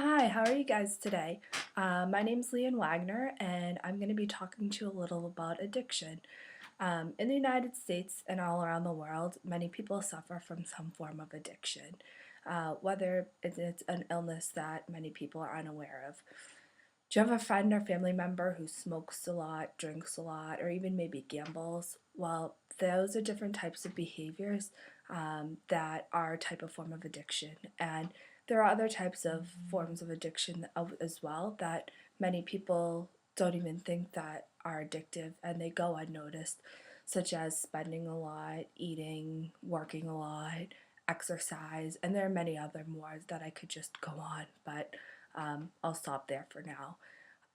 Hi, how are you guys today? My name's Leanne Wagner, and I'm going to be talking to you a little about addiction. In the United States and all around the world, many people suffer from some form of addiction, whether it's an illness that many people are unaware of. Do you have a friend or family member who smokes a lot, drinks a lot, or even maybe gambles? Well, those are different types of behaviors that are a type of form of addiction. And there are other types of forms of addiction as well that many people don't even think that are addictive and they go unnoticed, such as spending a lot, eating, working a lot, exercise, and there are many other more that I could just go on, but I'll stop there for now.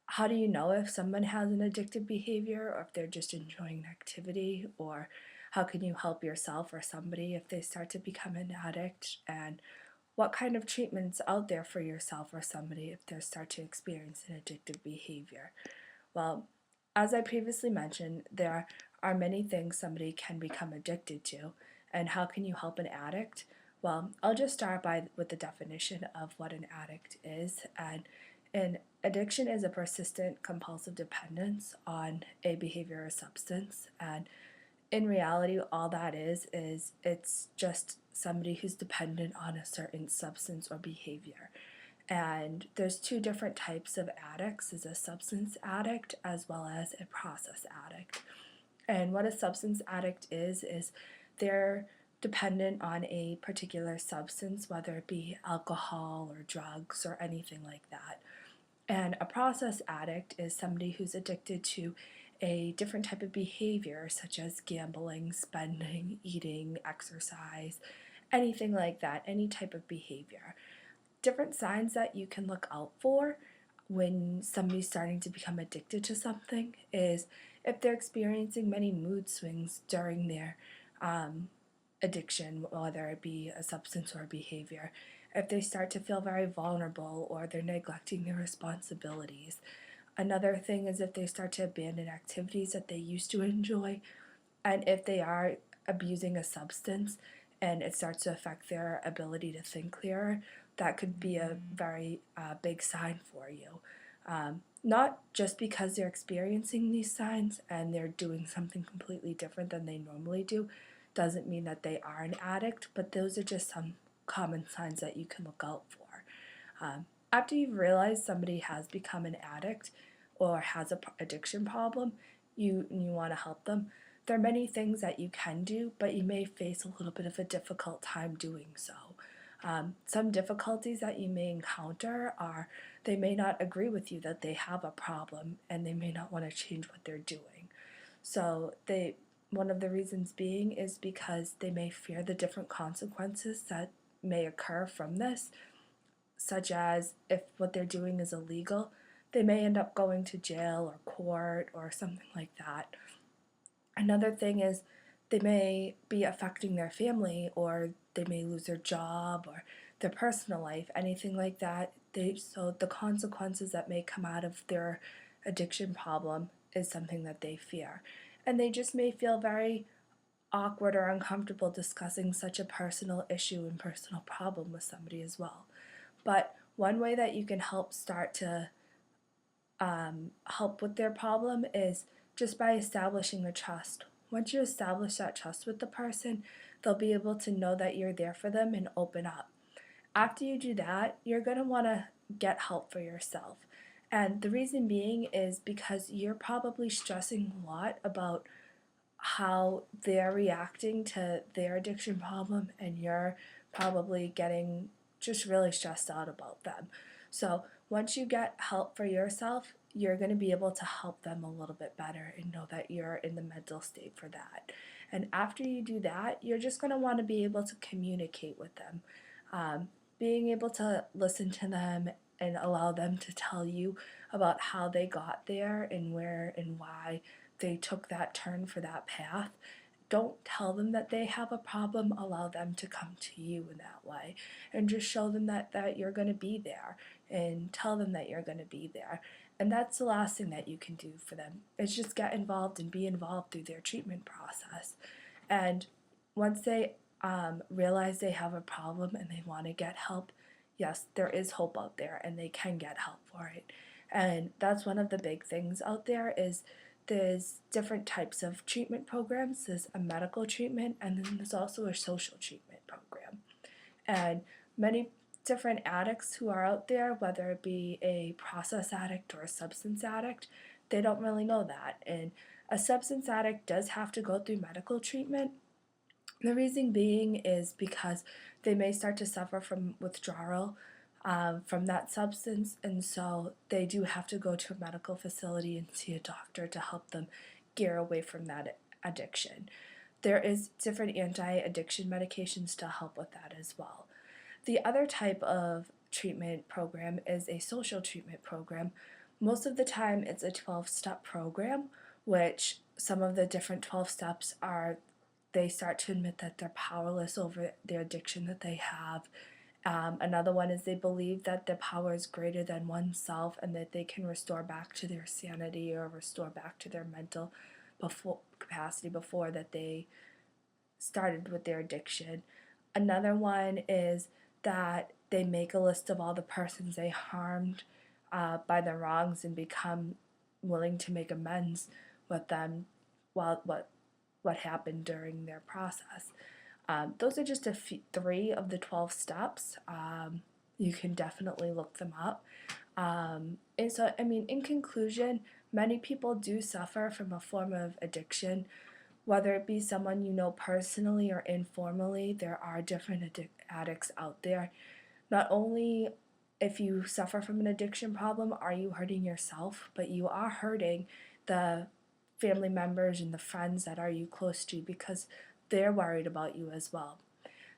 How do you know if someone has an addictive behavior or if they're just enjoying an activity? Or how can you help yourself or somebody if they start to become an addict? And what kind of treatments out there for yourself or somebody if they start to experience an addictive behavior? Well, as I previously mentioned, there are many things somebody can become addicted to. And how can you help an addict? Well, I'll just start with the definition of what an addict is. And an addiction is a persistent compulsive dependence on a behavior or substance. And in reality, all that is it's just somebody who's dependent on a certain substance or behavior. And there's two different types of addicts. There's a substance addict as well as a process addict. And what a substance addict is they're dependent on a particular substance, whether it be alcohol or drugs or anything like that. And a process addict is somebody who's addicted to a different type of behavior, such as gambling, spending, eating, exercise, anything like that, any type of behavior. Different signs that you can look out for when somebody's starting to become addicted to something is if they're experiencing many mood swings during their um, addiction, whether it be a substance or a behavior, if they start to feel very vulnerable or they're neglecting their responsibilities. Another thing is if they start to abandon activities that they used to enjoy, and if they are abusing a substance and it starts to affect their ability to think clearer, that could be a very big sign for you. Not just because they're experiencing these signs and they're doing something completely different than they normally do, doesn't mean that they are an addict, but those are just some common signs that you can look out for. After you've realized somebody has become an addict or has an addiction problem, you want to help them. There are many things that you can do, but you may face a little bit of a difficult time doing so. Some difficulties that you may encounter are they may not agree with you that they have a problem and they may not want to change what they're doing. So one of the reasons being is because they may fear the different consequences that may occur from this, such as if what they're doing is illegal, they may end up going to jail or court or something like that. Another thing is they may be affecting their family or they may lose their job or their personal life, anything like that. So the consequences that may come out of their addiction problem is something that they fear. And they just may feel very awkward or uncomfortable discussing such a personal issue and personal problem with somebody as well. But one way that you can help start to help with their problem is just by establishing the trust. Once you establish that trust with the person, they'll be able to know that you're there for them and open up. After you do that, you're going to want to get help for yourself. And the reason being is because you're probably stressing a lot about how they're reacting to their addiction problem, and you're probably getting just really stressed out about them. So once you get help for yourself, you're going to be able to help them a little bit better and know that you're in the mental state for that. And after you do that, you're just going to want to be able to communicate with them, being able to listen to them and allow them to tell you about how they got there and where and why they took that turn for that path. Don't tell them that they have a problem, allow them to come to you in that way. And just show them that you're going to be there and tell them that you're going to be there. And that's the last thing that you can do for them, is just get involved and be involved through their treatment process. And once they realize they have a problem and they want to get help, yes, there is hope out there and they can get help for it. And that's one of the big things out there is there's different types of treatment programs. There's a medical treatment and then there's also a social treatment program. And many different addicts who are out there, whether it be a process addict or a substance addict, they don't really know that. And a substance addict does have to go through medical treatment. The reason being is because they may start to suffer from withdrawal from that substance, and so they do have to go to a medical facility and see a doctor to help them gear away from that addiction. There is different anti-addiction medications to help with that as well. The other type of treatment program is a social treatment program. Most of the time, it's a 12-step program, which some of the different 12 steps are they start to admit that they're powerless over their addiction that they have. Another one is they believe that their power is greater than oneself and that they can restore back to their sanity or restore back to their mental capacity before that they started with their addiction. Another one is that they make a list of all the persons they harmed by their wrongs and become willing to make amends with them while what happened during their process. Those are just three of the 12 steps. You can definitely look them up. And so, I mean, in conclusion, many people do suffer from a form of addiction, whether it be someone you know personally or informally. There are different addicts out there. Not only if you suffer from an addiction problem are you hurting yourself, but you are hurting the family members and the friends that are you close to because they're worried about you as well.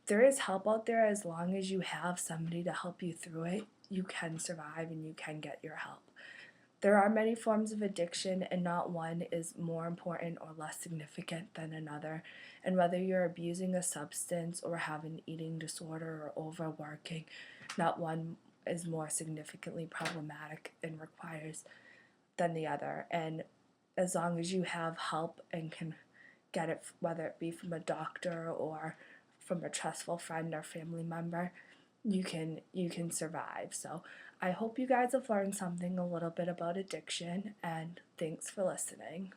There is help out there as long as you have somebody to help you through it. You can survive and you can get your help. There are many forms of addiction, and not one is more important or less significant than another. And whether you're abusing a substance or have an eating disorder or overworking, not one is more significantly problematic and requires than the other. And as long as you have help and can get it, whether it be from a doctor or from a trustful friend or family member, you can survive. So I hope you guys have learned something a little bit about addiction, and thanks for listening.